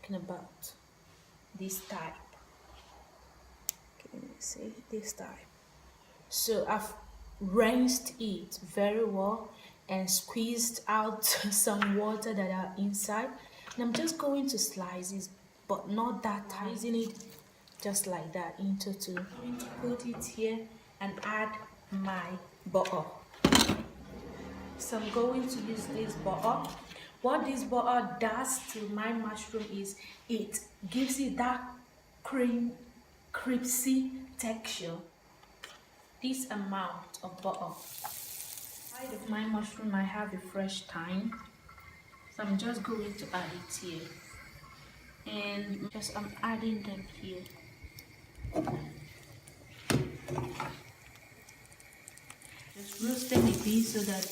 talking about. This type. Okay, let me see this type. So I've rinsed it very well and squeezed out some water that are inside. And I'm just going to slice it, but not that tight. Using it just like that into two. I'm going to put it here and add my butter. So I'm going to use this butter. What this butter does to my mushroom is it gives it that crispy texture. This amount of butter. Inside of my mushroom I have a fresh thyme, so I'm just going to add it here, and I'm adding them here. Just roasting it in so that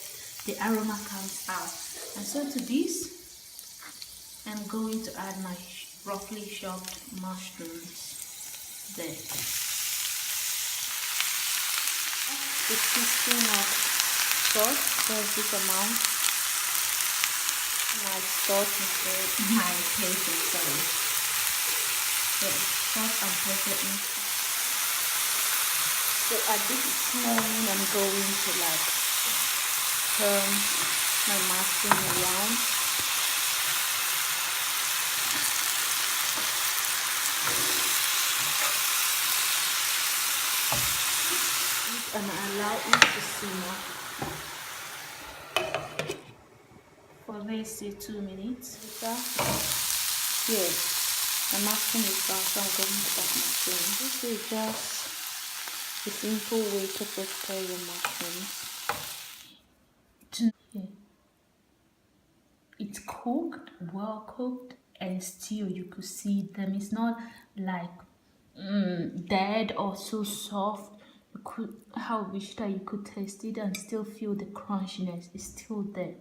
the aroma comes out. And so to this, I'm going to add my roughly chopped mushrooms there. A teaspoon of salt, there's this amount. My salt is my pepper, sorry. So salt and pepper in. So at this moment I'm going to like turn my mushroom around. And allow it to simmer for let's say 2 minutes. Here, the mushroom is done, so I'm going to start my steam. This is just a simple way to prepare your mushrooms. It's cooked, well cooked, and still you could see them. It's not like dead or so soft. How I wish that you could taste it and still feel the crunchiness is still there.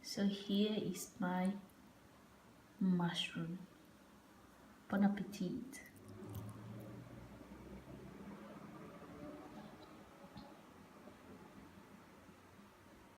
So here is my mushroom. Bon appetit.